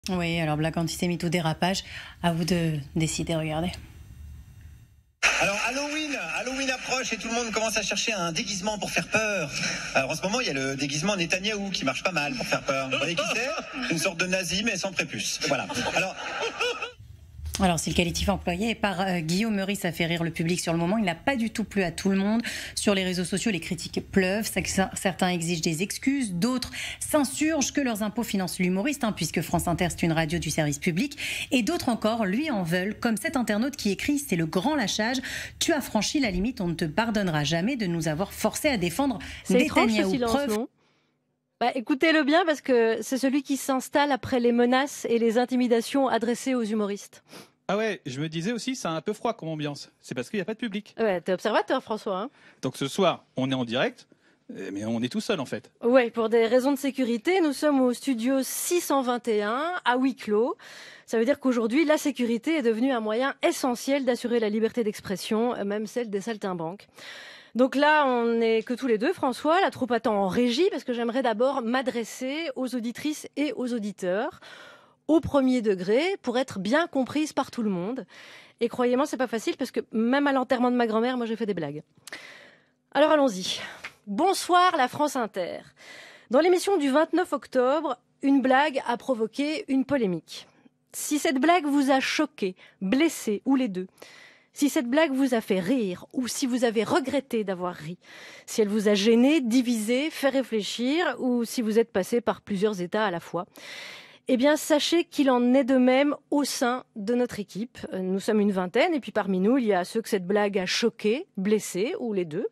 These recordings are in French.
Oui, alors blague antisémite ou dérapage, à vous de décider, regardez. Alors Halloween approche et tout le monde commence à chercher un déguisement pour faire peur. Alors en ce moment, il y a le déguisement Netanyahou qui marche pas mal pour faire peur. Vous voyez qui c'est? Une sorte de nazi mais sans prépuce. Voilà. Alors, si le qualitif employé par Guillaume Meurice a fait rire le public sur le moment, il n'a pas du tout plu à tout le monde. Sur les réseaux sociaux, les critiques pleuvent. Certains exigent des excuses, d'autres s'insurgent que leurs impôts financent l'humoriste, puisque France Inter, c'est une radio du service public. Et d'autres encore lui en veulent, comme cet internaute qui écrit « C'est le grand lâchage. Tu as franchi la limite, on ne te pardonnera jamais de nous avoir forcés à défendre Netanyahou. » Non ? Écoutez-le bien parce que c'est celui qui s'installe après les menaces et les intimidations adressées aux humoristes. Ah ouais, je me disais aussi, c'est un peu froid comme ambiance. C'est parce qu'il n'y a pas de public. Ouais, t'es observateur, François. Donc ce soir, on est en direct, mais on est tout seul en fait. Ouais, pour des raisons de sécurité, nous sommes au studio 621, à huis clos. Ça veut dire qu'aujourd'hui, la sécurité est devenue un moyen essentiel d'assurer la liberté d'expression, même celle des saltimbanques. Donc là, on n'est que tous les deux, François. La troupe attend en régie parce que j'aimerais d'abord m'adresser aux auditrices et aux auditeurs au premier degré pour être bien comprise par tout le monde. Et croyez-moi, c'est pas facile parce que même à l'enterrement de ma grand-mère, moi j'ai fait des blagues. Alors allons-y. Bonsoir la France Inter. Dans l'émission du 29 octobre, une blague a provoqué une polémique. Si cette blague vous a choqué, blessé ou les deux, si cette blague vous a fait rire ou si vous avez regretté d'avoir ri, si elle vous a gêné, divisé, fait réfléchir ou si vous êtes passé par plusieurs états à la fois, eh bien sachez qu'il en est de même au sein de notre équipe. Nous sommes une vingtaine et puis parmi nous, il y a ceux que cette blague a choqué, blessé ou les deux.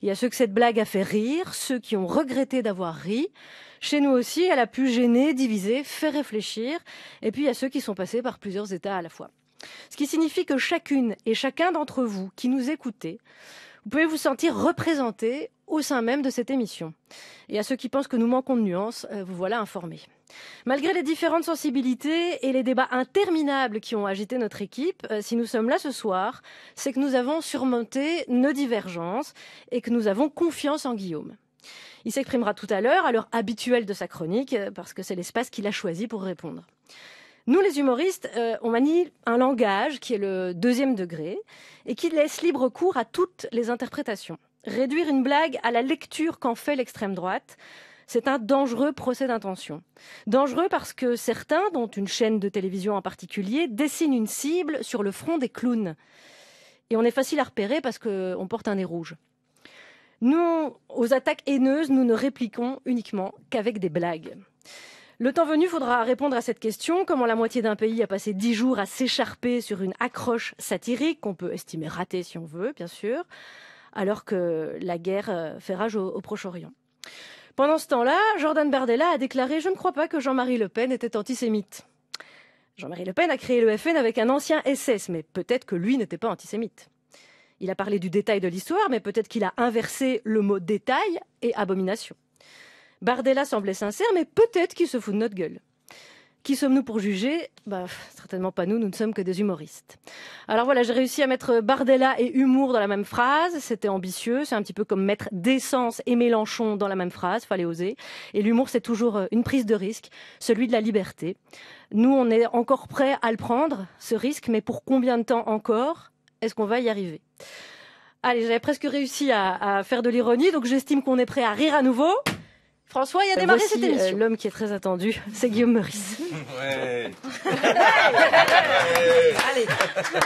Il y a ceux que cette blague a fait rire, ceux qui ont regretté d'avoir ri. Chez nous aussi, elle a pu gêner, diviser, faire réfléchir. Et puis il y a ceux qui sont passés par plusieurs états à la fois. Ce qui signifie que chacune et chacun d'entre vous qui nous écoutez, vous pouvez vous sentir représenté au sein même de cette émission. Et à ceux qui pensent que nous manquons de nuances, vous voilà informés. Malgré les différentes sensibilités et les débats interminables qui ont agité notre équipe, si nous sommes là ce soir, c'est que nous avons surmonté nos divergences et que nous avons confiance en Guillaume. Il s'exprimera tout à l'heure habituelle de sa chronique, parce que c'est l'espace qu'il a choisi pour répondre. Nous, les humoristes, on manie un langage qui est le deuxième degré et qui laisse libre cours à toutes les interprétations. Réduire une blague à la lecture qu'en fait l'extrême droite, c'est un dangereux procès d'intention. Dangereux parce que certains, dont une chaîne de télévision en particulier, dessinent une cible sur le front des clowns. Et on est facile à repérer parce qu'on porte un nez rouge. Nous, aux attaques haineuses, nous ne répliquons uniquement qu'avec des blagues. Le temps venu, il faudra répondre à cette question. Comment la moitié d'un pays a passé 10 jours à s'écharper sur une accroche satirique, qu'on peut estimer ratée si on veut, bien sûr, alors que la guerre fait rage au Proche-Orient. Pendant ce temps-là, Jordan Bardella a déclaré « Je ne crois pas que Jean-Marie Le Pen était antisémite ». Jean-Marie Le Pen a créé le FN avec un ancien SS, mais peut-être que lui n'était pas antisémite. Il a parlé du détail de l'histoire, mais peut-être qu'il a inversé le mot « détail » et « abomination ». Bardella semblait sincère, mais peut-être qu'il se fout de notre gueule. Qui sommes-nous pour juger ? Certainement pas nous, nous ne sommes que des humoristes. Alors voilà, j'ai réussi à mettre Bardella et humour dans la même phrase. C'était ambitieux, c'est un petit peu comme mettre Décence et Mélenchon dans la même phrase, fallait oser. Et l'humour, c'est toujours une prise de risque, celui de la liberté. Nous, on est encore prêts à le prendre, ce risque, mais pour combien de temps encore est-ce qu'on va y arriver ? Allez, j'avais presque réussi à faire de l'ironie, donc j'estime qu'on est prêt à rire à nouveau. François, il a démarré cette émission. L'homme qui est très attendu, c'est Guillaume Meurice. Ouais. Allez.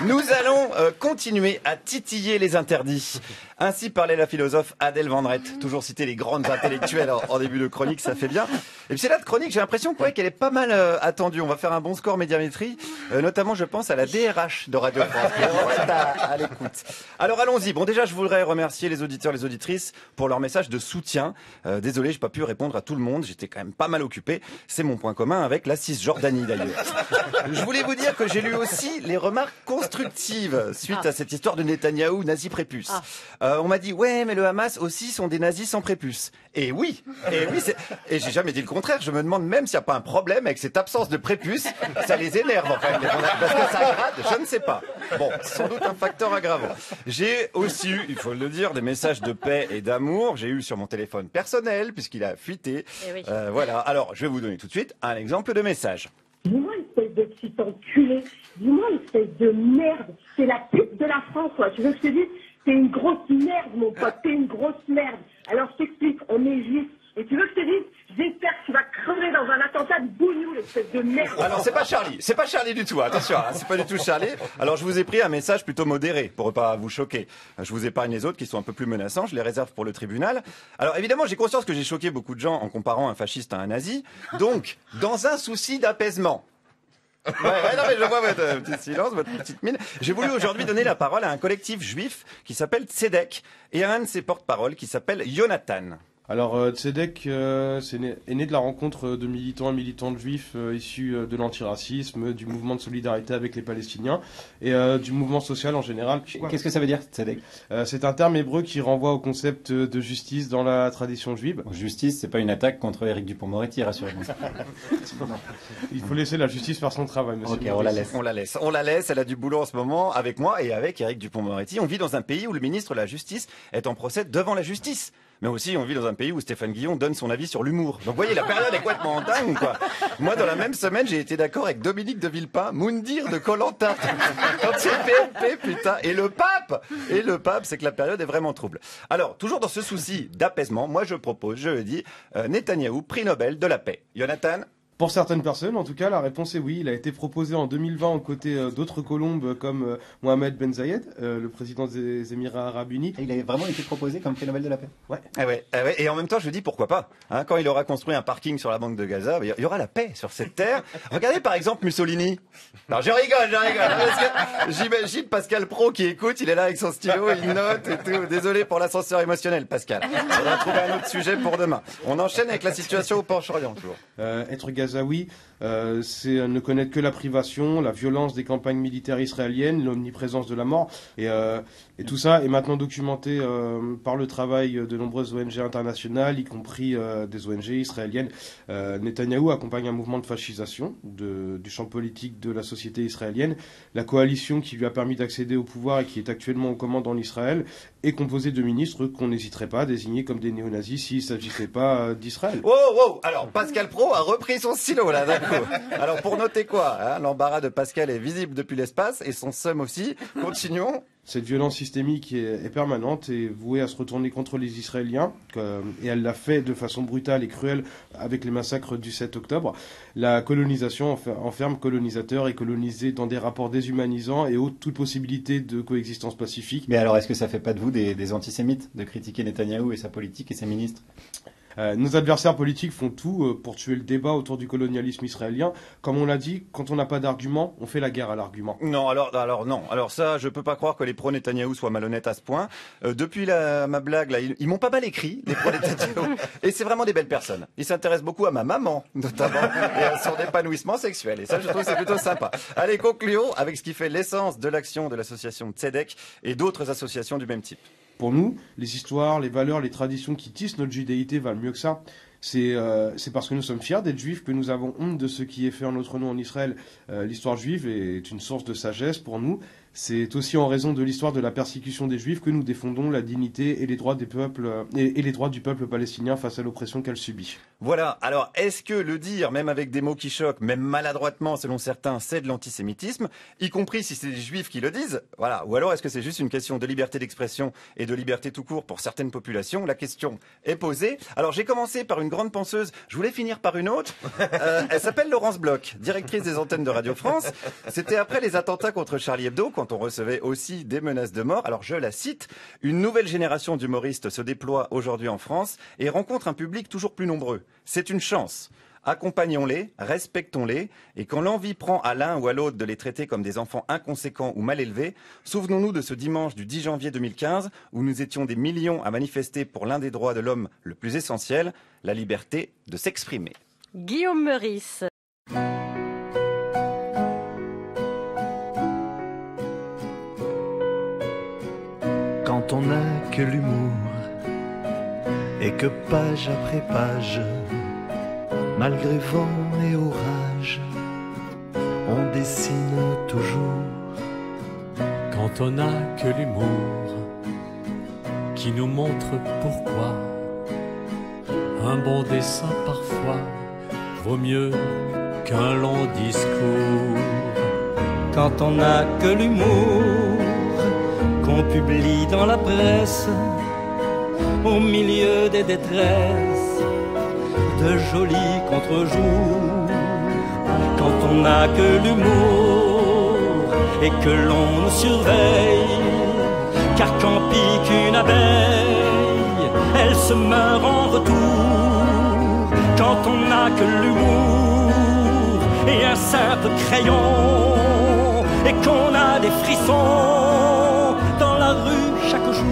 Nous allons continuer à titiller les interdits. Ainsi parlait la philosophe Adèle Vendrette. Toujours citer les grandes intellectuelles en début de chronique, ça fait bien. Et puis c'est là de chronique, j'ai l'impression qu'elle est pas mal attendue. On va faire un bon score médiamétrie, notamment je pense à la DRH de Radio France. À l'écoute. Alors allons-y. Bon, déjà je voudrais remercier les auditeurs, les auditrices pour leur message de soutien. Désolé, j'ai pas pu répondre à tout le monde. J'étais quand même pas mal occupé. C'est mon point commun avec la Cisjordanie d'ailleurs. Je voulais vous dire que j'ai lu aussi les remarques constructives suite à cette histoire de Netanyahou nazi prépuce. On m'a dit ouais, mais le Hamas aussi sont des nazis sans prépuce. Et oui, et j'ai jamais dit le contraire. Je me demande même s'il n'y a pas un problème avec cette absence de prépuce. Ça les énerve en fait, parce que ça aggrave. Je ne sais pas. Bon, sans doute un facteur aggravant. J'ai aussi eu, il faut le dire, des messages de paix et d'amour. J'ai eu sur mon téléphone personnel puisqu'il a fuité. Eh oui. Voilà. Alors, je vais vous donner tout de suite un exemple de message. Bonjour petit enculé. Dis-moi, espèce de merde. C'est la pute de la France, quoi. Tu veux que je te dise? T'es une grosse merde, mon pote. T'es une grosse merde. Alors, je t'explique. On est juifs. Et tu veux que je te dise? J'espère que tu vas crever dans un attentat de bougnou, l'espèce de merde. Alors, c'est pas Charlie du tout, attention, hein, c'est pas du tout Charlie. Alors, je vous ai pris un message plutôt modéré, pour pas vous choquer. Je vous épargne les autres qui sont un peu plus menaçants, je les réserve pour le tribunal. Alors, évidemment, j'ai conscience que j'ai choqué beaucoup de gens en comparant un fasciste à un nazi. Donc, dans un souci d'apaisement, non mais je vois votre petit silence, votre petite mine. J'ai voulu aujourd'hui donner la parole à un collectif juif qui s'appelle Tzedek et à un de ses porte-paroles qui s'appelle Jonathan. Alors Tzedek est né de la rencontre de militants et militantes juifs issus de l'antiracisme, du mouvement de solidarité avec les Palestiniens et du mouvement social en général. Qu'est-ce que ça veut dire, Tzedek? C'est un terme hébreu qui renvoie au concept de justice dans la tradition juive. Justice, c'est pas une attaque contre Éric Dupond-Moretti, rassurez-moi. Il faut laisser la justice faire son travail, monsieur. Ok, on la laisse, elle a du boulot en ce moment avec moi et avec Éric Dupond-Moretti. On vit dans un pays où le ministre de la Justice est en procès devant la justice. Mais aussi, on vit dans un pays où Stéphane Guillon donne son avis sur l'humour. Donc, vous voyez, la période est complètement dingue, quoi. Moi, dans la même semaine, j'ai été d'accord avec Dominique de Villepin, Moundir de Koh-Lanta. Quand c'est PMP, putain. Et le pape, c'est que la période est vraiment trouble. Alors, toujours dans ce souci d'apaisement, moi, je propose, je le dis, Netanyahou, prix Nobel de la paix. Jonathan? Pour certaines personnes, en tout cas, la réponse est oui. Il a été proposé en 2020 aux côtés d'autres colombes comme Mohamed Ben Zayed, le président des Émirats Arabes Unis. Et il a vraiment été proposé comme prix Nobel de la paix. Ouais. Et en même temps, je dis pourquoi pas. Hein, quand il aura construit un parking sur la bande de Gaza, il y aura la paix sur cette terre. Regardez par exemple Mussolini. Alors je rigole. Parce que j'imagine Pascal Pro qui écoute, il est là avec son stylo, il note et tout. Désolé pour l'ascenseur émotionnel, Pascal. On va trouver un autre sujet pour demain. On enchaîne avec la situation au Proche-Orient toujours. Être Gazaoui, c'est ne connaître que la privation, la violence des campagnes militaires israéliennes, l'omniprésence de la mort. Et tout ça est maintenant documenté par le travail de nombreuses ONG internationales, y compris des ONG israéliennes. Netanyahou accompagne un mouvement de fascisation du champ politique de la société israélienne. La coalition qui lui a permis d'accéder au pouvoir et qui est actuellement aux commandes en Israël est composée de ministres qu'on n'hésiterait pas à désigner comme des néo-nazis s'il ne s'agissait pas d'Israël. Wow. Alors, Pascal Pro a repris son stylo, là, d'un coup. Alors, pour noter quoi, hein, l'embarras de Pascal est visible depuis l'espace et son seum aussi. Continuons. Cette violence systémique est permanente et vouée à se retourner contre les Israéliens, et elle l'a fait de façon brutale et cruelle avec les massacres du 7 octobre. La colonisation enferme colonisateurs et colonisés dans des rapports déshumanisants et ôte toute possibilité de coexistence pacifique. Mais alors, est-ce que ça fait pas de vous des antisémites de critiquer Netanyahou et sa politique et ses ministres? Nos adversaires politiques font tout pour tuer le débat autour du colonialisme israélien. Comme on l'a dit, quand on n'a pas d'argument, on fait la guerre à l'argument. Non, non. Alors ça, je peux pas croire que les pro-Netanyahou soient malhonnêtes à ce point. Depuis ma blague, là, ils m'ont pas mal écrit, les pro-Netanyahou. Et c'est vraiment des belles personnes. Ils s'intéressent beaucoup à ma maman, notamment, et à son épanouissement sexuel. Et ça, je trouve que c'est plutôt sympa. Allez, concluons avec ce qui fait l'essence de l'action de l'association Tzedek et d'autres associations du même type. Pour nous, les histoires, les valeurs, les traditions qui tissent notre judéité valent mieux que ça. C'est parce que nous sommes fiers d'être juifs que nous avons honte de ce qui est fait en notre nom en Israël. L'histoire juive est une source de sagesse pour nous. C'est aussi en raison de l'histoire de la persécution des Juifs que nous défendons la dignité et les droits des peuples et les droits du peuple palestinien face à l'oppression qu'elle subit. Voilà. Alors, est-ce que le dire, même avec des mots qui choquent, même maladroitement selon certains, c'est de l'antisémitisme, y compris si c'est des Juifs qui le disent? Voilà. Ou alors est-ce que c'est juste une question de liberté d'expression et de liberté tout court pour certaines populations? La question est posée. Alors, j'ai commencé par une grande penseuse. Je voulais finir par une autre. Elle s'appelle Laurence Bloch, directrice des antennes de Radio France. C'était après les attentats contre Charlie Hebdo, quand on recevait aussi des menaces de mort. Alors je la cite, une nouvelle génération d'humoristes se déploie aujourd'hui en France et rencontre un public toujours plus nombreux. C'est une chance. Accompagnons-les, respectons-les, et quand l'envie prend à l'un ou à l'autre de les traiter comme des enfants inconséquents ou mal élevés, souvenons-nous de ce dimanche du 10 janvier 2015 où nous étions des millions à manifester pour l'un des droits de l'homme le plus essentiel, la liberté de s'exprimer. Guillaume Meurice. Quand on n'a que l'humour et que page après page, malgré vent et orage, on dessine toujours. Quand on n'a que l'humour qui nous montre pourquoi un bon dessin parfois vaut mieux qu'un long discours. Quand on n'a que l'humour qu'on publie dans la presse, au milieu des détresses, de jolis contre-jours. Quand on n'a que l'humour et que l'on nous surveille, car quand pique une abeille, elle se meurt en retour. Quand on n'a que l'humour et un simple crayon, et qu'on a des frissons dans la rue chaque jour.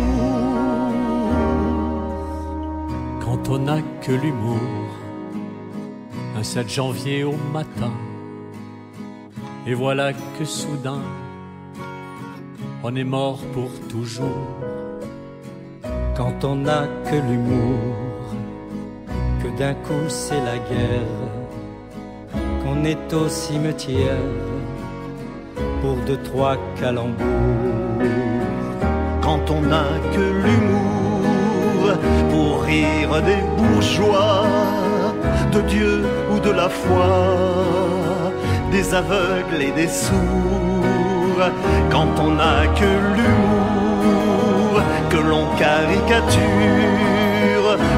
Quand on n'a que l'humour, un 7 janvier au matin, et voilà que soudain, on est mort pour toujours. Quand on n'a que l'humour, que d'un coup c'est la guerre, qu'on est au cimetière pour 2-3 calembours. Quand on n'a que l'humour pour rire des bourgeois, de Dieu ou de la foi, des aveugles et des sourds. Quand on n'a que l'humour, que l'on caricature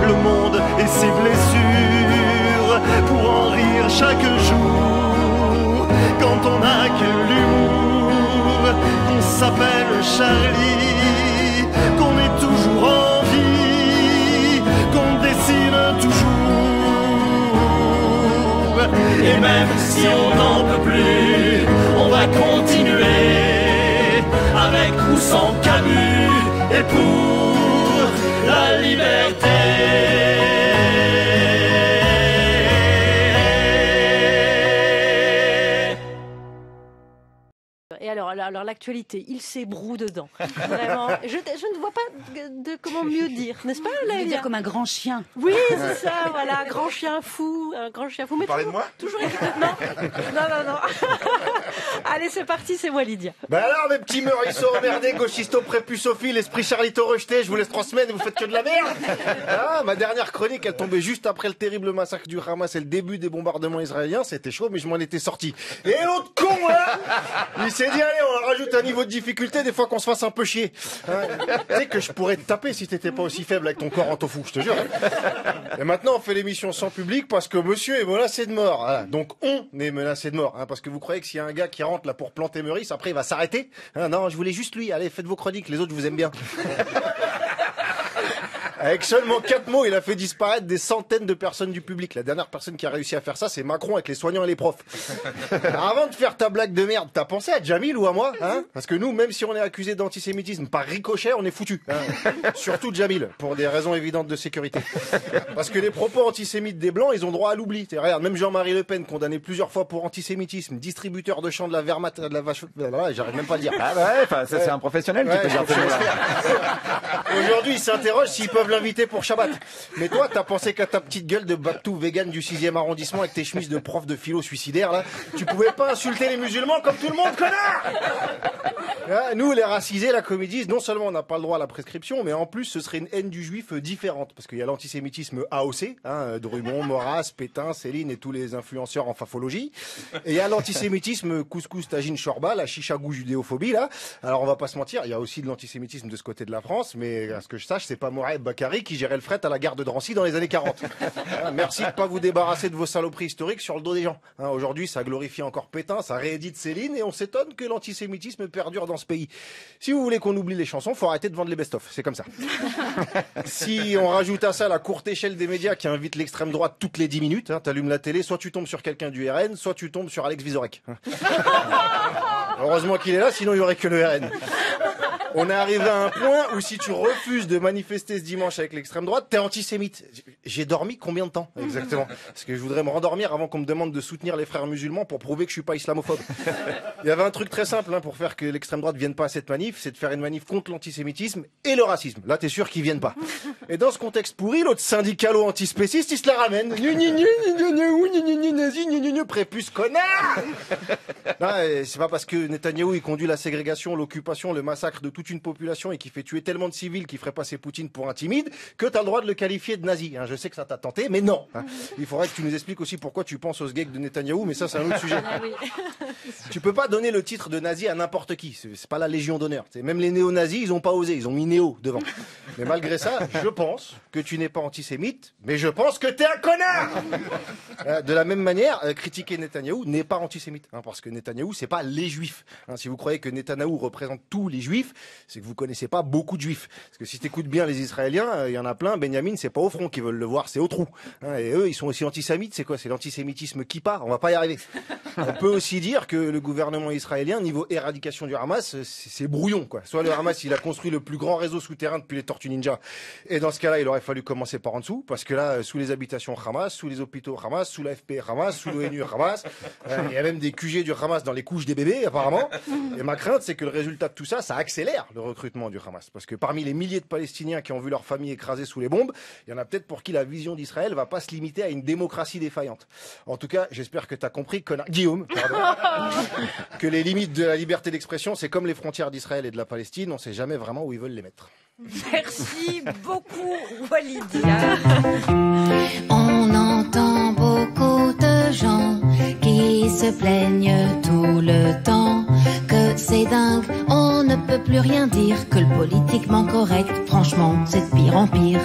le monde et ses blessures pour en rire chaque jour. Quand on n'a que l'humour, qu'on s'appelle Charlie, qu'on est toujours en vie, qu'on dessine toujours. Et même si on n'en peut plus, on va continuer, avec ou sans Camus, et pour la liberté. Et alors l'actualité, il s'ébroue dedans. Vraiment, je ne vois pas de comment mieux dire, n'est-ce pas, Léa? Dire comme un grand chien. Oui, c'est ça, voilà, grand chien fou, un grand chien fou. Vous parlez de moi? Toujours non. Allez, c'est parti, c'est moi, Lydia. Ben alors, mes petits Meuriceaux emmerdés, gauchistos, prépusophiles, esprit Charlito rejeté, je vous laisse 3 semaines et vous faites que de la merde. Ah, ma dernière chronique, elle tombait juste après le terrible massacre du Hamas et le début des bombardements israéliens. C'était chaud, mais je m'en étais sorti. Et l'autre con, là, il s'est dit, allez, on rajoute un niveau de difficulté des fois qu'on se fasse un peu chier. Hein, tu sais que je pourrais te taper si t'étais pas aussi faible avec ton corps en tofu, je te jure. Hein. Et maintenant, on fait l'émission sans public parce que monsieur est menacé de mort. Voilà. Donc, on est menacé de mort. Hein, parce que vous croyez que s'il y a un gars qui rentre là pour planter Meurice, après il va s'arrêter? Hein, non, je voulais juste lui. Allez, faites vos chroniques, les autres, je vous aime bien. Avec seulement 4 mots, il a fait disparaître des centaines de personnes du public. La dernière personne qui a réussi à faire ça, c'est Macron avec les soignants et les profs. Avant de faire ta blague de merde, t'as pensé à Jamil ou à moi, hein? Parce que nous, même si on est accusé d'antisémitisme par ricochet, on est foutus. Hein? Surtout Jamil, pour des raisons évidentes de sécurité. Parce que les propos antisémites des Blancs, ils ont droit à l'oubli. Regarde, même Jean-Marie Le Pen, condamné plusieurs fois pour antisémitisme, distributeur de champs de la Wehrmacht, de la vache... J'arrive même pas à dire. Ah ouais, enfin, ça c'est un professionnel qui peut dire tout ça. Aujourd'hui, ils s'interrogent s'ils peuvent l'inviter pour Shabbat. Mais toi, t'as pensé qu'à ta petite gueule de Batou vegan du 6e arrondissement avec tes chemises de prof de philo suicidaire, là, tu pouvais pas insulter les musulmans comme tout le monde, connard! Nous, les racisés, la comédie, non seulement on n'a pas le droit à la prescription, mais en plus, ce serait une haine du juif différente. Parce qu'il y a l'antisémitisme AOC, hein, Drummond, Maurras, Pétain, Céline et tous les influenceurs en fafologie. Et il y a l'antisémitisme couscous, tagine, shorba, la chichagou judéophobie, là. Alors, on va pas se mentir, il y a aussi de l'antisémitisme de ce côté de la France, mais à ce que je sache, c'est pas Mourad Bakary qui gérait le fret à la gare de Drancy dans les années 40. Merci de pas vous débarrasser de vos saloperies historiques sur le dos des gens. Hein, aujourd'hui, ça glorifie encore Pétain, ça réédite Céline, et on s'étonne que l'antisémitisme perdure dans ce pays. Si vous voulez qu'on oublie les chansons, faut arrêter de vendre les best-of. C'est comme ça. Si on rajoute à ça la courte échelle des médias qui invite l'extrême droite toutes les 10 minutes, hein, t'allumes la télé, soit tu tombes sur quelqu'un du RN, soit tu tombes sur Alex Vizorek. Heureusement qu'il est là, sinon il y aurait que le RN. On est arrivé à un point où si tu refuses de manifester ce dimanche avec l'extrême droite, t'es antisémite. J'ai dormi combien de temps exactement? Parce que je voudrais me rendormir avant qu'on me demande de soutenir les frères musulmans pour prouver que je suis pas islamophobe. Il y avait un truc très simple hein, pour faire que l'extrême droite vienne pas à cette manif, c'est de faire une manif contre l'antisémitisme et le racisme. Là, t'es sûr qu'ils viennent pas. Et dans ce contexte pourri, l'autre syndicalo antispéciste, il se la ramène. Prépuce, connard! C'est pas parce que Netanyahou il conduit la ségrégation, l'occupation, le massacre de toute une population et qui fait tuer tellement de civils qu'il ferait passer Poutine pour un timide que t'as le droit de le qualifier de nazi. Je sais que ça t'a tenté, mais non. Il faudrait que tu nous expliques aussi pourquoi tu penses aux sgeeks de Netanyahou, mais ça c'est un autre sujet. Tu peux pas donner le titre de nazi à n'importe qui. C'est pas la Légion d'honneur. Même les néo-nazis, ils ont pas osé. Ils ont mis néo devant. Mais malgré ça, je pense que tu n'es pas antisémite, mais je pense que t'es un connard. De la même manière, critiquer Netanyahou n'est pas antisémite, parce que Netanyahou, c'est pas les juifs. Si vous croyez que Netanyahou représente tous les juifs, c'est que vous connaissez pas beaucoup de juifs. Parce que si t'écoutes bien les Israéliens, il y en a plein. Benjamin, c'est pas au front qu'ils veulent le voir, c'est au trou. Et eux, ils sont aussi antisémites. C'est quoi? C'est l'antisémitisme qui part. On va pas y arriver. On peut aussi dire que le gouvernement israélien, niveau éradication du Hamas, c'est brouillon, quoi. Soit le Hamas, il a construit le plus grand réseau souterrain depuis les Tortues Ninja. Et dans ce cas-là, il aurait fallu commencer par en dessous, parce que là, sous les habitations Hamas, sous les hôpitaux Hamas, sous la FP Hamas, sous l'ONU Hamas, il y a même des QG du Hamas dans les couches des bébés, apparemment. Et ma crainte, c'est que le résultat de tout ça, ça accélère le recrutement du Hamas. Parce que parmi les milliers de Palestiniens qui ont vu leur famille écrasée sous les bombes, il y en a peut-être pour qui la vision d'Israël va pas se limiter à une démocratie défaillante. En tout cas, j'espère que tu as compris, Guillaume, que les limites de la liberté d'expression, c'est comme les frontières d'Israël et de la Palestine, on sait jamais vraiment où ils veulent les mettre. Merci beaucoup, Walidia. On entend beaucoup de gens qui se plaignent tout le temps que c'est dingue, on ne peut plus rien dire, que le politiquement correct, franchement, c'est de pire en pire.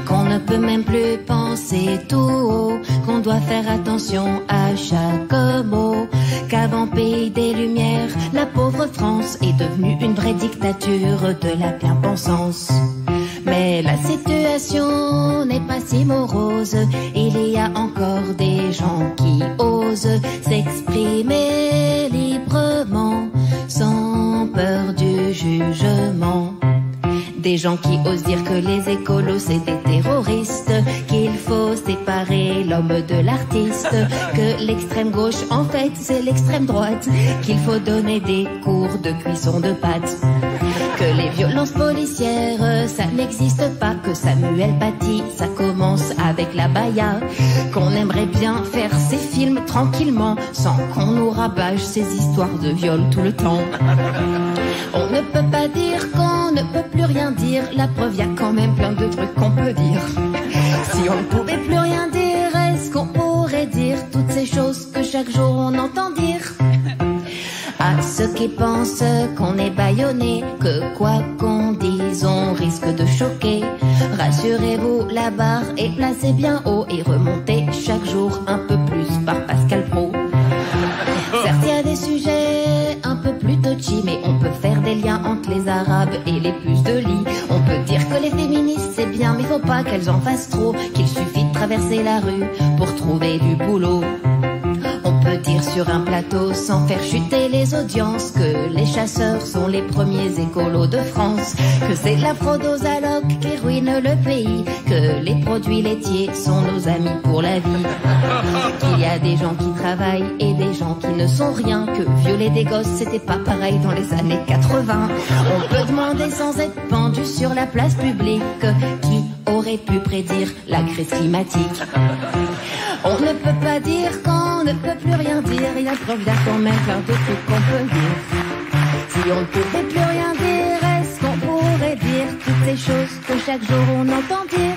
Qu'on ne peut même plus penser tout haut, qu'on doit faire attention à chaque mot, qu'avant pays des Lumières, la pauvre France est devenue une vraie dictature de la bien-pensance. Mais la situation n'est pas si morose, il y a encore des gens qui osent s'exprimer librement, sans peur du jugement. Des gens qui osent dire que les écolos c'est des terroristes, qu'il faut séparer l'homme de l'artiste, que l'extrême gauche en fait c'est l'extrême droite, qu'il faut donner des cours de cuisson de pâtes, que les violences policières ça n'existe pas, que Samuel Paty ça commence avec la baya, qu'on aimerait bien faire ces films tranquillement sans qu'on nous rabâche ces histoires de viol tout le temps. On ne peut pas dire qu'on ne peut plus rien dire, la preuve y a quand même plein de trucs qu'on peut dire. Si on ne pouvait plus rien dire, est-ce qu'on pourrait dire toutes ces choses que chaque jour on entend dire? À ceux qui pensent qu'on est bâillonné, que quoi qu'on dise on risque de choquer, rassurez-vous, la barre est placée bien haut et remontée chaque jour un peu plus par Pascal Praud. Certes, il y a des sujets un peu plus touchy, mais on peut faire des liens entre les Arabes et les puces de lit. On peut dire que les féministes c'est bien, mais faut pas qu'elles en fassent trop, qu'il suffit de traverser la rue pour trouver du boulot. On peut dire sur un plateau sans faire chuter les audiences que les chasseurs sont les premiers écolos de France, que c'est la fraude aux allocs qui ruine le pays, que les produits laitiers sont nos amis pour la vie, qu'il y a des gens qui travaillent et des gens qui ne sont rien, que violer des gosses c'était pas pareil dans les années 80. On peut demander sans être pendu sur la place publique qui aurait pu prédire la crise climatique. On ne peut pas dire qu'on ne peut plus rien dire, il y a preuve d'art quand même plein de trucs qu'on peut dire. Si on ne pouvait plus rien dire, est-ce qu'on pourrait dire toutes ces choses que chaque jour on entend dire?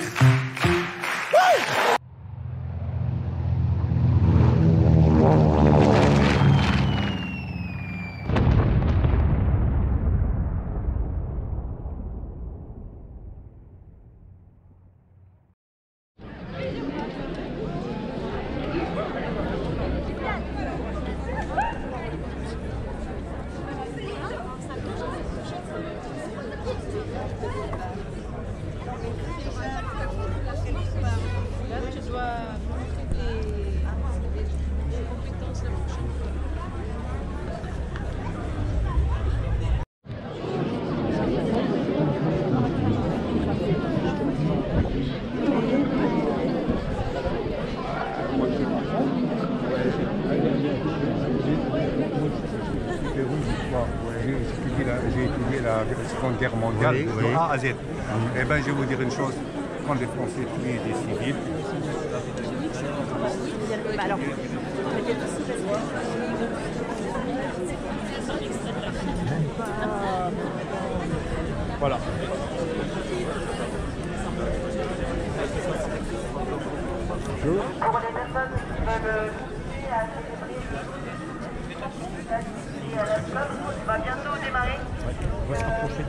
J'ai étudié la Seconde Guerre mondiale de A à Z. Eh bien, je vais vous dire une chose, quand les Français tuaient des civils, alors, On va bientôt démarrer. On va se rapprocher de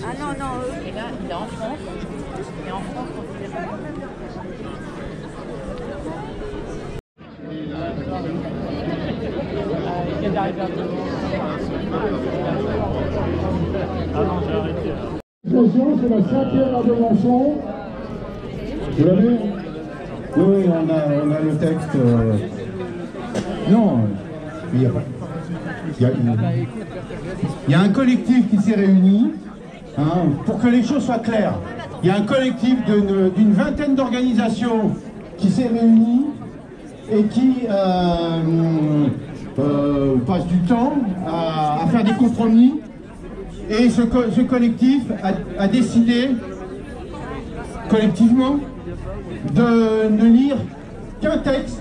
Ah non, non, il est en France. Et en France, on fait C'est la 5e à Besançon. Vous l'avez? Oui, on a le texte. Non, il y a pas. Il y a un collectif qui s'est réuni, hein, pour que les choses soient claires. Il y a un collectif d'une vingtaine d'organisations qui s'est réuni et qui passe du temps à faire des compromis. Et ce collectif a décidé, collectivement, de ne lire qu'un texte,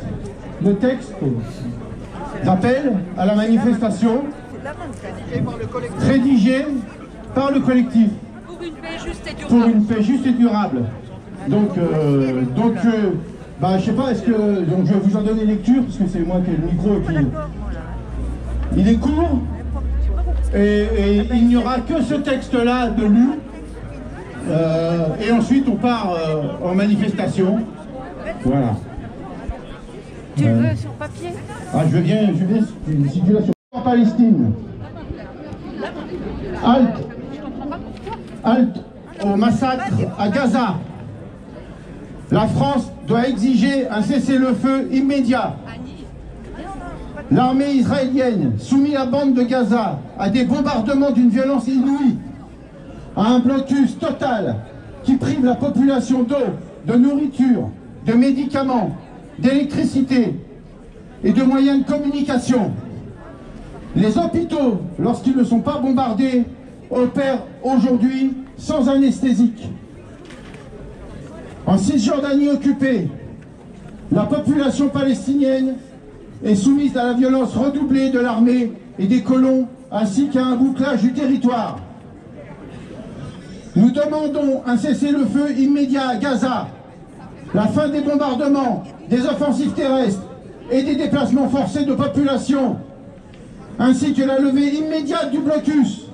le texte d'appel à la manifestation, rédigé par le collectif, pour une paix juste et durable. Donc, je sais pas, est-ce que... Donc je vais vous en donner lecture, parce que c'est moi qui ai le micro, et puis... Il est court, et il n'y aura que ce texte-là de lu, et ensuite on part en manifestation. Voilà. Tu le veux sur papier? Ah, je veux bien une situation en Palestine. Halte au massacre à Gaza. La France doit exiger un cessez-le-feu immédiat. L'armée israélienne soumet la bande de Gaza à des bombardements d'une violence inouïe, à un blocus total qui prive la population d'eau, de nourriture, de médicaments, d'électricité et de moyens de communication. Les hôpitaux, lorsqu'ils ne sont pas bombardés, opèrent aujourd'hui sans anesthésique. En Cisjordanie occupée, la population palestinienne est soumise à la violence redoublée de l'armée et des colons, ainsi qu'à un bouclage du territoire. Nous demandons un cessez-le-feu immédiat à Gaza, la fin des bombardements, des offensives terrestres et des déplacements forcés de population, ainsi que la levée immédiate du blocus.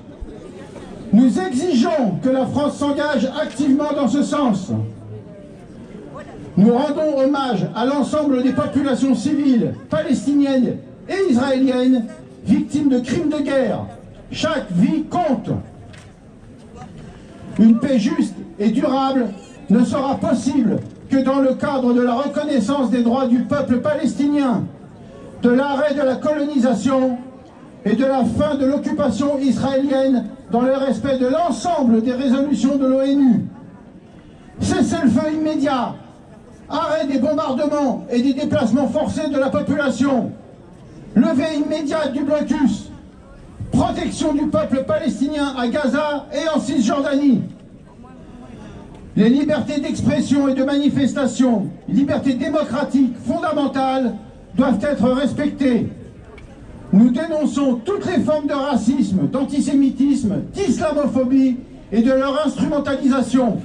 Nous exigeons que la France s'engage activement dans ce sens. Nous rendons hommage à l'ensemble des populations civiles, palestiniennes et israéliennes, victimes de crimes de guerre. Chaque vie compte. Une paix juste et durable ne sera possible que dans le cadre de la reconnaissance des droits du peuple palestinien, de l'arrêt de la colonisation et de la fin de l'occupation israélienne dans le respect de l'ensemble des résolutions de l'ONU. Cessez-le-feu immédiat, arrêt des bombardements et des déplacements forcés de la population, levée immédiate du blocus, protection du peuple palestinien à Gaza et en Cisjordanie. Les libertés d'expression et de manifestation, libertés démocratiques fondamentales, doivent être respectées. Nous dénonçons toutes les formes de racisme, d'antisémitisme, d'islamophobie et de leur instrumentalisation.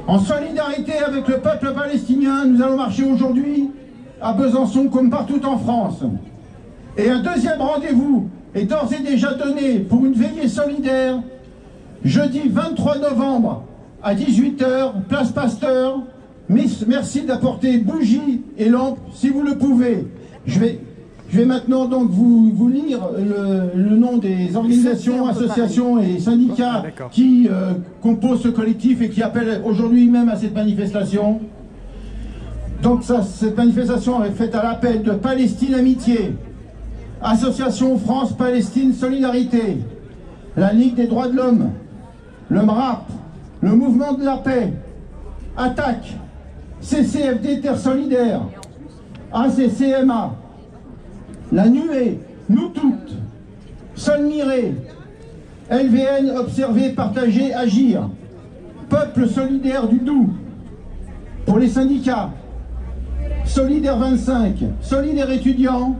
En solidarité avec le peuple palestinien, nous allons marcher aujourd'hui à Besançon comme partout en France. Et un deuxième rendez-vous est d'ores et déjà donné pour une veillée solidaire, jeudi 23 novembre à 18 h, place Pasteur. Merci d'apporter bougies et lampes si vous le pouvez. Je vais maintenant donc vous lire le nom des organisations, associations et syndicats qui composent ce collectif et qui appellent aujourd'hui même à cette manifestation. Donc cette manifestation est faite à l'appel de Palestine Amitié, Association France-Palestine Solidarité, la Ligue des droits de l'homme, le MRAP, le Mouvement de la paix, Attaque, CCFD Terre Solidaire, ACCMA, la Nuée, Nous Toutes, Solmiré, LVN, observer, partager, agir. Peuple solidaire du Doubs, pour les syndicats. Solidaire 25, Solidaire étudiants,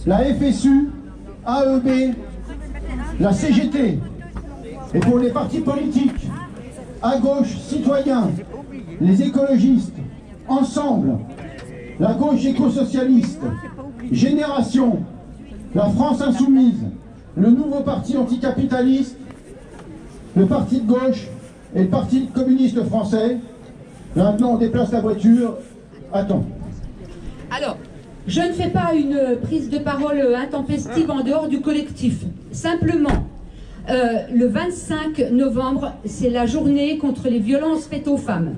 la FSU, AEB, la CGT. Et pour les partis politiques, à gauche, citoyens, les écologistes, Ensemble, la gauche éco-socialiste, Génération, la France insoumise, le nouveau parti anticapitaliste, le parti de gauche et le parti communiste français. Maintenant, on déplace la voiture. Attends. Alors, je ne fais pas une prise de parole intempestive en dehors du collectif. Simplement, le 25 novembre, c'est la journée contre les violences faites aux femmes.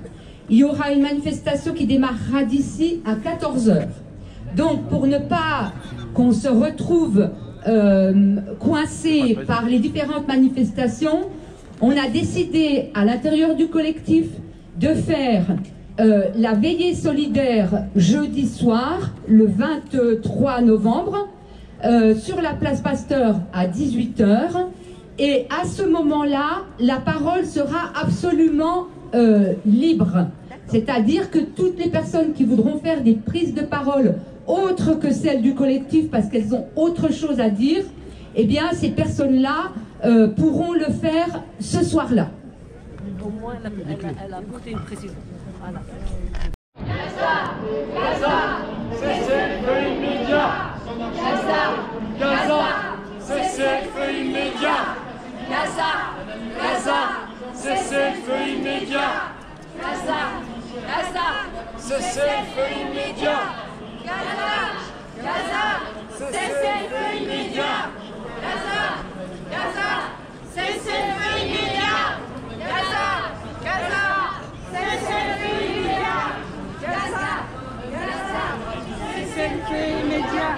Il y aura une manifestation qui démarrera d'ici à 14 h. Donc, pour ne pas qu'on se retrouve coincé par les différentes manifestations, on a décidé à l'intérieur du collectif de faire la veillée solidaire jeudi soir, le 23 novembre, sur la place Pasteur à 18 h. Et à ce moment-là, la parole sera absolument libre. C'est-à-dire que toutes les personnes qui voudront faire des prises de parole autres que celles du collectif, parce qu'elles ont autre chose à dire, eh bien, ces personnes-là pourront le faire ce soir-là. Au moins, elle a apporté une précision. Voilà. Gaza, cessez-le-feu immédiat. Gaza, cessez-le-feu immédiat. Gaza, cessez-le-feu immédiat. Gaza, cessez-le-feu immédiat. Gaza, cessez-le-feu immédiat. Gaza, cessez-le-feu immédiat. Gaza, cessez-le-feu immédiat. Gaza, cessez-le-feu immédiat.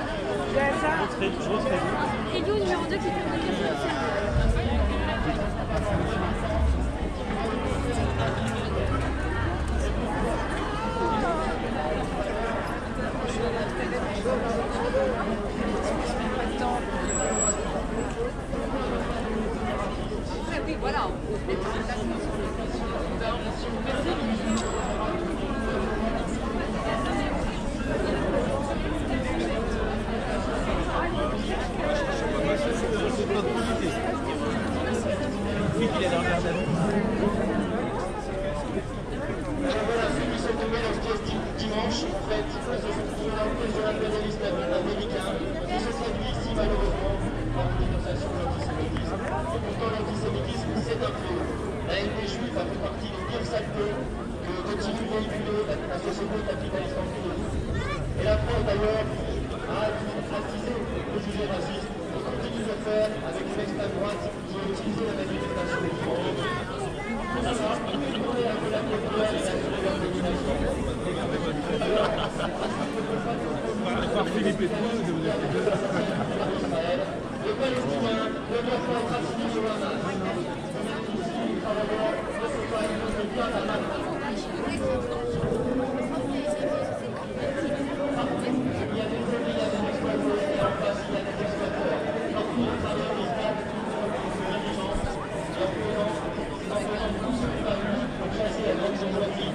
Et nous, numéro 2 qui peut oui, voilà. Dimanche, en fait, sur l'impérialisme américain, qui se traduit ici malheureusement par une dénonciation de l'antisémitisme. Et pourtant l'antisémitisme, c'est un fléau. La haine des juifs a fait partie des pires saletés que continue de véhiculer la société capitaliste en crise. Et la France d'ailleurs a attisé le sujet raciste et continue de le faire avec une extrême droite qui a utilisé la manifestation des Français. Ça va, on est tourné un peu la culture et la domination. Par Philippe et tout, le Palestinien ne doit pas être assigné au Hamas. Les travailleurs ne sont pas une bien à la main. Il y a des familles à des exploiteurs et en face il y a des exploiteurs. Partout les travailleurs d'Israël sont négligents et en faisant tout ce qui va pour chasser la grande bourgeoisie.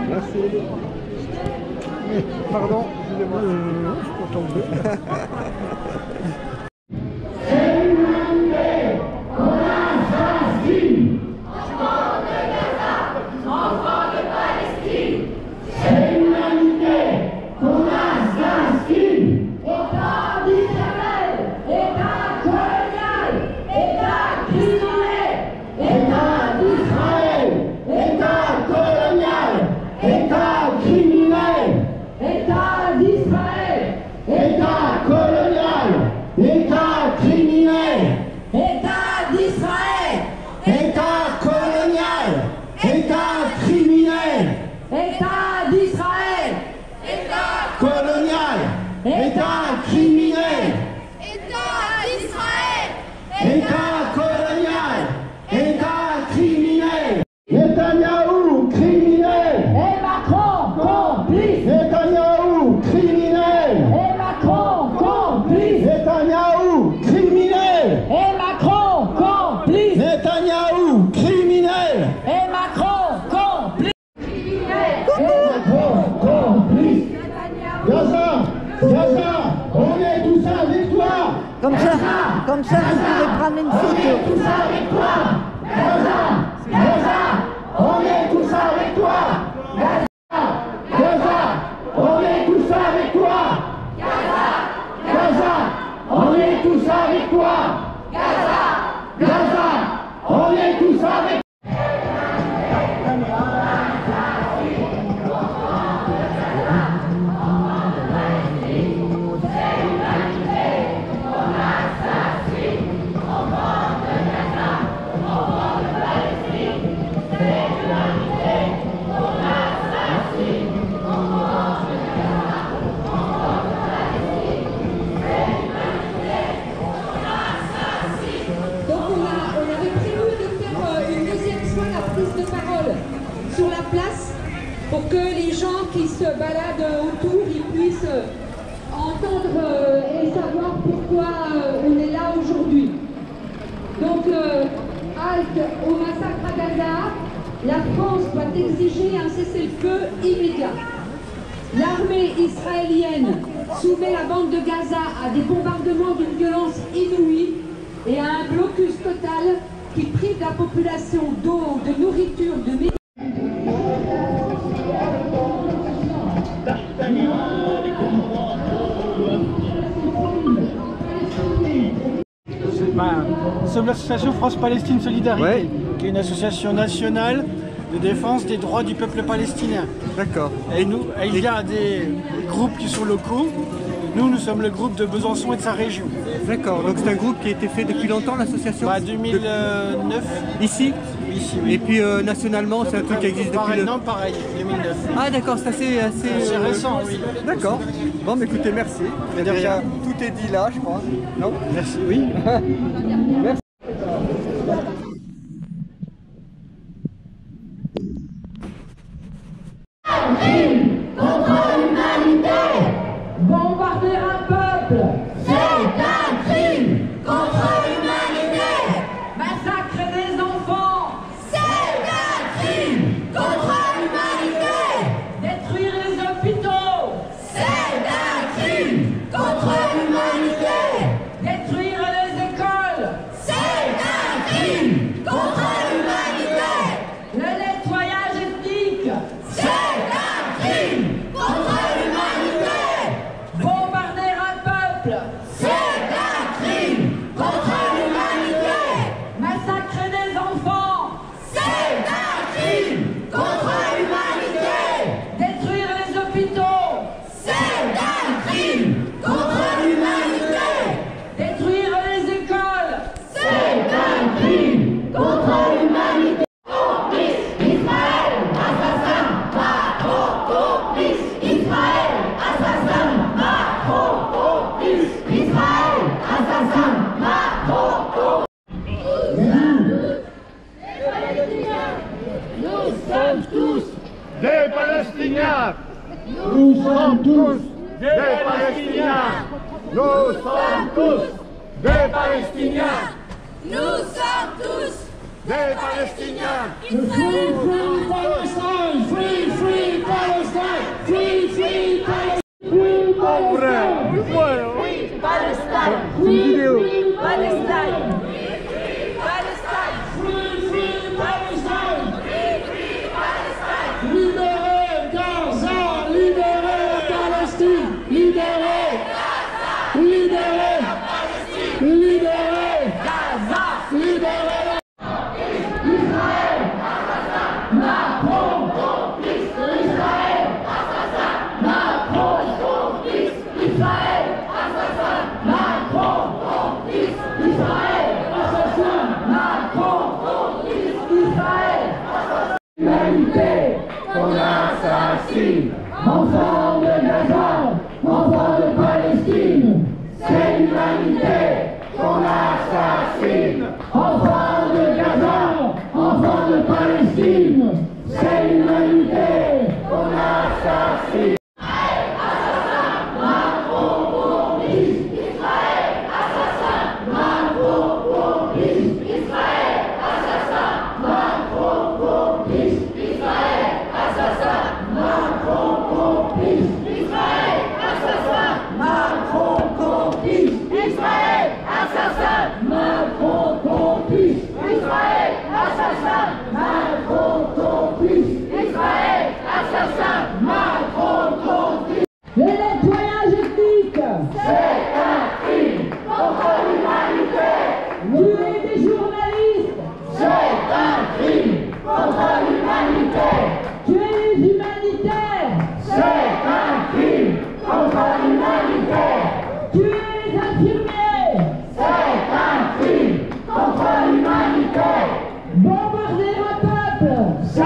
Merci. Pardon, excusez-moi. Je suis content de tous avec sur la place pour que les gens qui se baladent autour ils puissent entendre et savoir pourquoi on est là aujourd'hui. Donc, halte au massacre à Gaza, la France doit exiger un cessez-le-feu immédiat. L'armée israélienne soumet la bande de Gaza à des bombardements d'une violence inouïe et à un blocus total qui prive la population d'eau, de nourriture, de médicaments. Nous sommes l'association France-Palestine Solidarité, qui est une association nationale de défense des droits du peuple palestinien. D'accord. Et nous, il y a des groupes qui sont locaux. Nous sommes le groupe de Besançon et de sa région. D'accord, donc c'est un groupe qui a été fait depuis longtemps, l'association 2009. Ici? Ici, oui. Et puis nationalement, c'est un truc qui existe depuis Non, pareil, 2009. Ah d'accord, c'est assez récent, oui. D'accord. Bon, mais écoutez, merci. Déjà, tout est dit là, je crois. Non? Merci, oui. Merci. contre l'humanité. Bombarder un peuple, c'est un crime contre l'humanité. massacrer des enfants, c'est un crime contre l'humanité. détruire les hôpitaux, c'est un crime contre l'humanité. détruire les écoles, c'est un crime contre l'humanité. le nettoyage ethnique, c'est un crime contre l'humanité. bombarder un peuple, C'est un crime contre l'humanité. massacrer des enfants, C'est un crime contre l'humanité. détruire les hôpitaux, C'est un crime contre l'humanité. détruire les écoles, C'est un crime contre l'humanité. Complice, Israël, assassin, Macron, complice, Israël, assassin, Macron, complice, Israël, assassin, Macron, complice. Nous sommes tous des Palestiniens. Nous sommes tous Des Palestiniens. Nous sommes tous des Palestiniens. Nous sommes tous Des Palestiniens. Free, free Palestine! Free, free Palestine! Free, free Palestine! Free Palestine! Free Palestine! Free Palestine! Palestine! Free, free Palestine! Free Palestine! Libérez Gaza! Libérez Palestine! Libérez Gaza! Libérez Palestine! Libérez Gaza! Libérez Israël, assassin, Macron, complice, Israël, assassin, Macron, complice, Israël, assassin, Macron, complice, Israël, assassin, Macron, complice, Israël, assassin. L'humanité qu'on assassine, enfants de Gaza, enfants de Palestine, c'est l'humanité qu'on assassine, enfants de Gaza, enfants de Palestine, c'est l'humanité qu'on assassine. Macron complice, Israël, assassin, Macron complice, Israël, assassin, Macron C'est un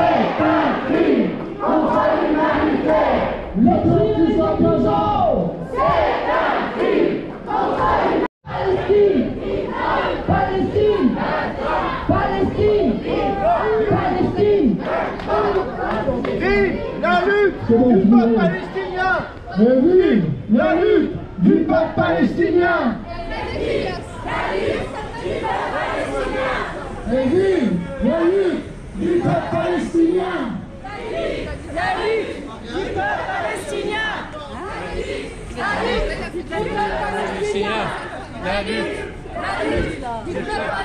crime contre l'humanité. Le crime jusqu'à présent. C'est un crime contre l'humanité. Palestine, Palestine, Palestine, Palestine. Vive la lutte du peuple palestinien. Vive la lutte du peuple palestinien. Et vive la lutte du peuple palestinien. La lutte du peuple palestinien. La lutte du peuple palestinien. La lutte du peuple palestinien.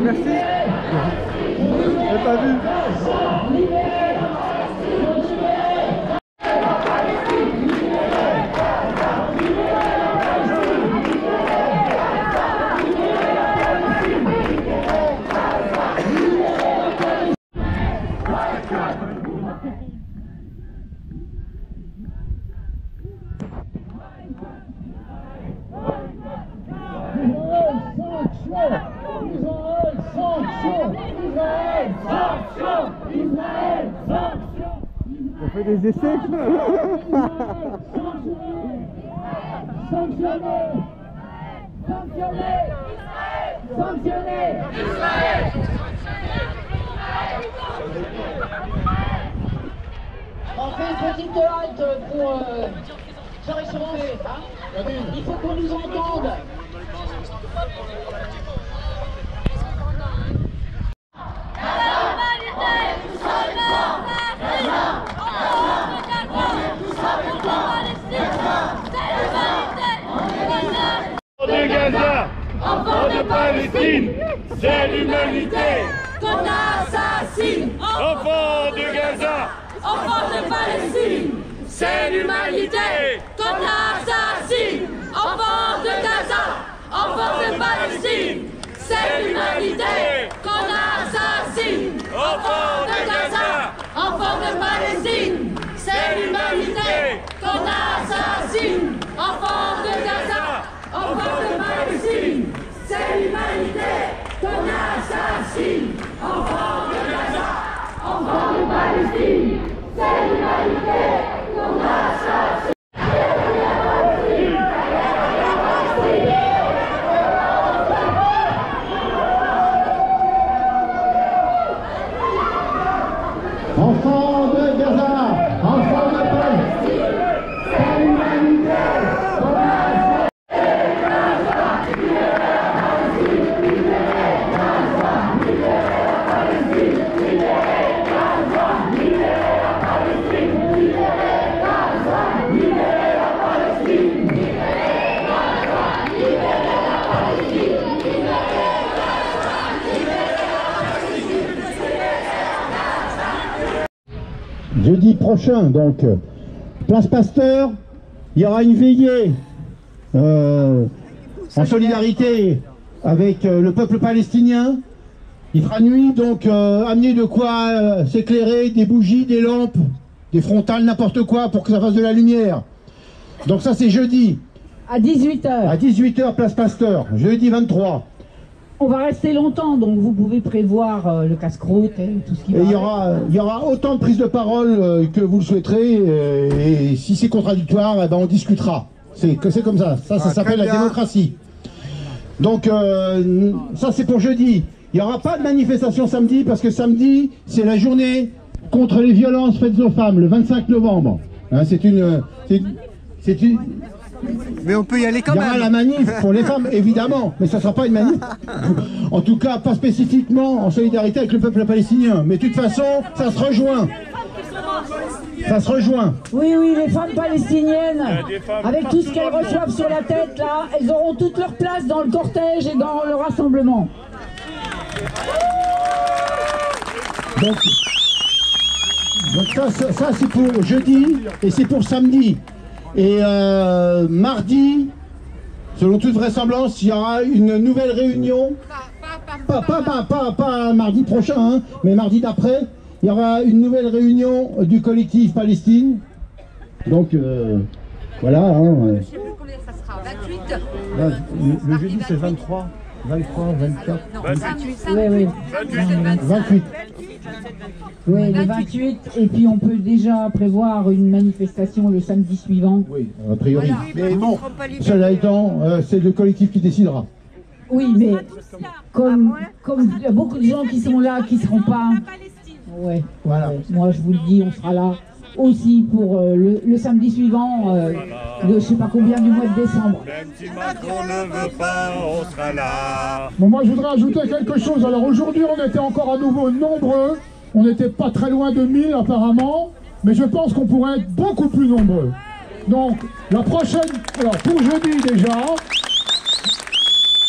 Merci. J'ai pas vu. On fait des essais. Sanctionner, sanctionner, sanctionner, On fait une petite halte pour se réchauffer. Il faut qu'on nous entende. de Gaza, enfants de Palestine, c'est l'humanité qu'on assassine. Enfants de Gaza, enfants de Palestine, c'est l'humanité qu'on assassine. Enfants de Gaza, enfants de Palestine, c'est l'humanité qu'on assassine. Enfants de Gaza, enfants de Palestine, c'est l'humanité qu'on assassine. Enfants de Gaza, enfants de Palestine, c'est l'humanité qu'on assassine. Enfants de Gaza, enfants de Palestine, c'est l'humanité qu'on assassine. Enfants de Gaza, enfants de Palestine, c'est l'humanité qu'on assassine. Jeudi prochain, donc, place Pasteur, il y aura une veillée en solidarité avec le peuple palestinien. Il fera nuit, donc amener de quoi s'éclairer, des bougies, des lampes, des frontales, n'importe quoi pour que ça fasse de la lumière. Donc ça c'est jeudi. À 18h. À 18h, place Pasteur, jeudi 23. On va rester longtemps, donc vous pouvez prévoir le casse-croûte et tout ce qui va. Et il y aura autant de prises de parole que vous le souhaiterez, et si c'est contradictoire, eh ben on discutera. C'est comme ça. Ça s'appelle la démocratie. Donc ça c'est pour jeudi. Il n'y aura pas de manifestation samedi, parce que samedi c'est la journée contre les violences faites aux femmes, le 25 novembre. Hein, c'est une... Mais on peut y aller quand même. Il y aura la manif pour les femmes, évidemment, mais ça ne sera pas une manif. En tout cas, pas spécifiquement en solidarité avec le peuple palestinien. Mais de toute façon, ça se rejoint. Ça se rejoint. Oui, oui, les femmes palestiniennes, avec tout ce qu'elles reçoivent sur la tête, là, elles auront toute leur place dans le cortège et dans le rassemblement. Donc ça c'est pour jeudi et c'est pour samedi. Et mardi, selon toute vraisemblance, il y aura une nouvelle réunion. Pas mardi prochain, hein, mais mardi d'après, il y aura une nouvelle réunion du collectif Palestine. Donc voilà. Hein, Je sais plus combien ça sera. 28. le jeudi c'est 23, 24. Non, 28. Oui. 28. Oui, le 28, et puis on peut déjà prévoir une manifestation le samedi suivant. Oui, a priori. Mais bon, cela étant, c'est le collectif qui décidera. Oui, mais comme il y a beaucoup de gens qui sont là, qui ne seront pas... Ouais, voilà. Moi, je vous le dis, on sera là aussi pour le samedi suivant, je ne sais pas combien du mois de décembre. Même si Macron ne veut pas, on sera là. Bon, moi, je voudrais ajouter quelque chose. Alors aujourd'hui, on était encore à nouveau nombreux. On n'était pas très loin de 1000 apparemment, mais je pense qu'on pourrait être beaucoup plus nombreux. Donc, la prochaine... Alors, pour jeudi déjà...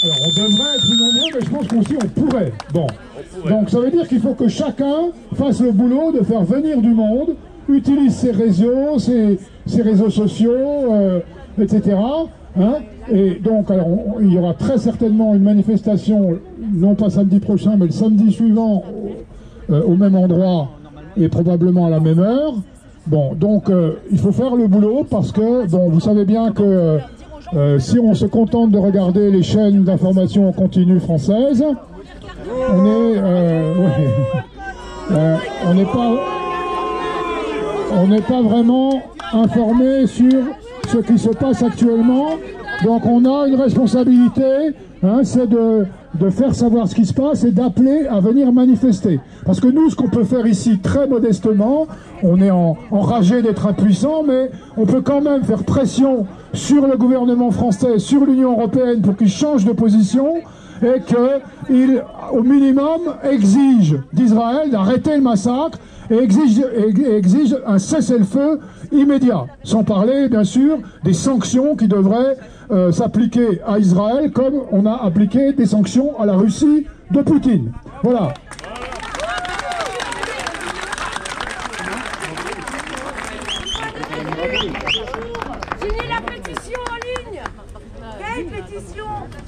Alors, on devrait être plus nombreux, mais je pense qu'aussi on pourrait. Bon. Donc, ça veut dire qu'il faut que chacun fasse le boulot de faire venir du monde, utilise ses réseaux, ses réseaux sociaux, etc. Hein? Et donc, alors, il y aura très certainement une manifestation, non pas samedi prochain, mais le samedi suivant, au même endroit et probablement à la même heure. Bon, donc il faut faire le boulot parce que, bon, vous savez bien que si on se contente de regarder les chaînes d'information en continu françaises, on est, on n'est pas vraiment informé sur ce qui se passe actuellement. Donc on a une responsabilité, hein, c'est de faire savoir ce qui se passe et d'appeler à venir manifester. Parce que nous, ce qu'on peut faire ici, très modestement, on est enragé d'être impuissant, mais on peut quand même faire pression sur le gouvernement français, sur l'Union européenne, pour qu'il change de position et qu'il, au minimum, exige d'Israël d'arrêter le massacre et exige un cessez-le-feu immédiat. Sans parler, bien sûr, des sanctions qui devraient s'appliquer à Israël comme on a appliqué des sanctions à la Russie de Poutine. Voilà. Signez la pétition en ligne. Quelle pétition?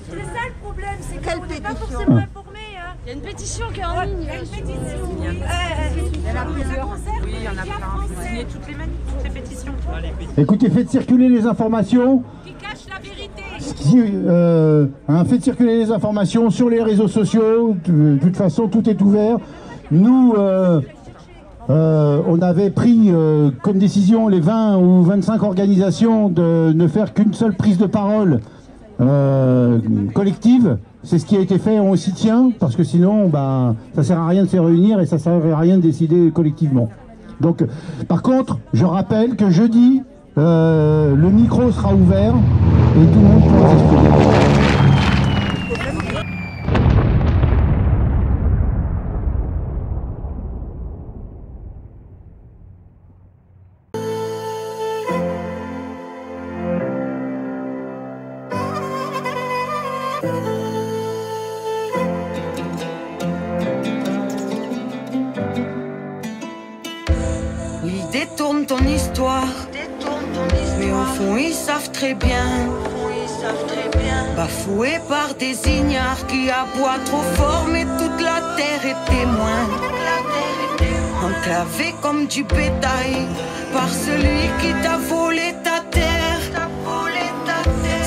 C'est ça le problème, c'est qu'on n'est pas forcément informé. Hein. Il y a une pétition qui est en ligne. Il y a une pétition, oui. Il y en a plusieurs. Oui, il y en a plein. Signez toutes les pétitions. Écoutez, faites circuler les informations. Qui cachent la vérité. Faites circuler les informations sur les réseaux sociaux. De toute façon, tout est ouvert. Nous, on avait pris comme décision, les 20 ou 25 organisations, de ne faire qu'une seule prise de parole collective. C'est ce qui a été fait, on s'y tient, parce que sinon, ça sert à rien de se réunir et ça sert à rien de décider collectivement. Donc, par contre, je rappelle que jeudi, le micro sera ouvert et tout le monde pourra s'exprimer. Ils détournent ton histoire, mais au fond ils savent très bien, bafoués par des ignares qui aboient trop fort, mais toute la terre est témoin, enclavés comme du bétail par celui qui t'a volé ta terre,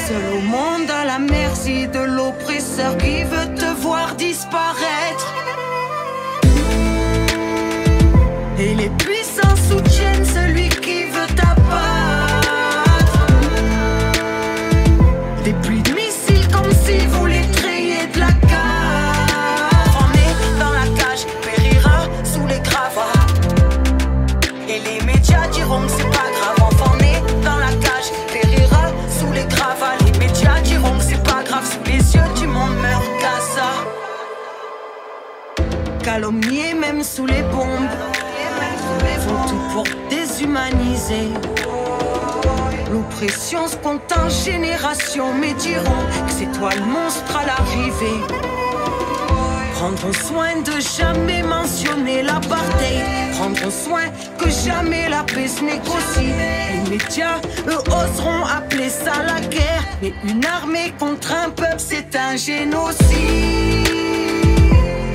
seul au monde à la merci de l'oppresseur qui veut te voir disparaître. Et les puissants soutiennent celui qui veut t'abattre. Des pluies de missiles comme s'ils voulaient créer de la cave. On est dans la cage, périra sous les gravats. Et les médias diront que c'est pas grave. Enfant né dans la cage, périra sous les gravats. Les médias diront que c'est pas grave. Sous les yeux du monde meurt Gaza. Calomniés même sous les bombes. Font tout pour déshumanisés. brisée. L'oppression se compte en génération, mais diront que c'est toi le monstre à l'arrivée. Prendront soin de jamais mentionner l'apartheid. Prendront soin que jamais la paix se négocie. Les médias, eux, oseront appeler ça la guerre. Mais une armée contre un peuple, c'est un génocide.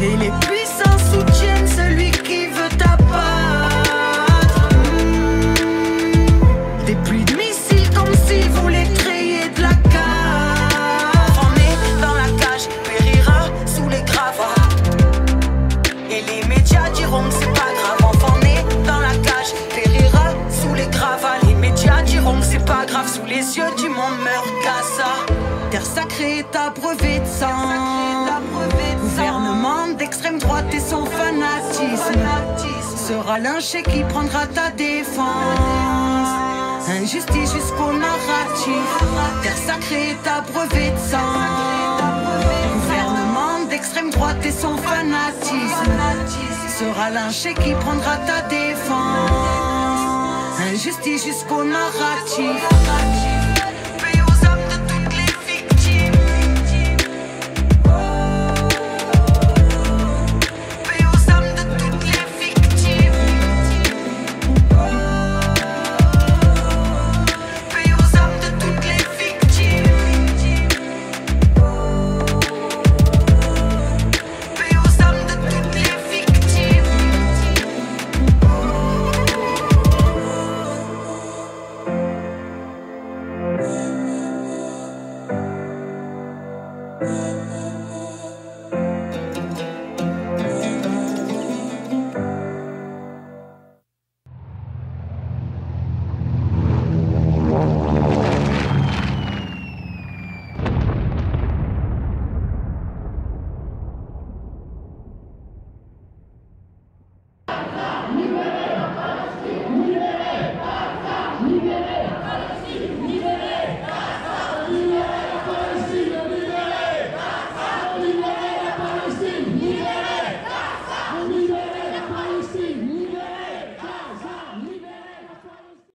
Et les puissants soutiennent celui qui veut t'abattre. Des pluies de missiles comme s'ils voulaient créer de la cave. Enfermé dans la cage, périra sous les gravats. Et les médias diront que c'est pas grave. Enfermé dans la cage, périra sous les gravats. Les médias diront que c'est pas grave. Sous les yeux du monde meurt Gaza. Terre sacrée est abreuvée de sang. Gouvernement d'extrême droite et son fanatisme sera lynché qui prendra ta défense. Injustice jusqu'au narratif. Terre sacrée est abreuvée de sang. Gouvernement d'extrême droite et son fanatisme sera lynché qui prendra ta défense. Injustice jusqu'au narratif.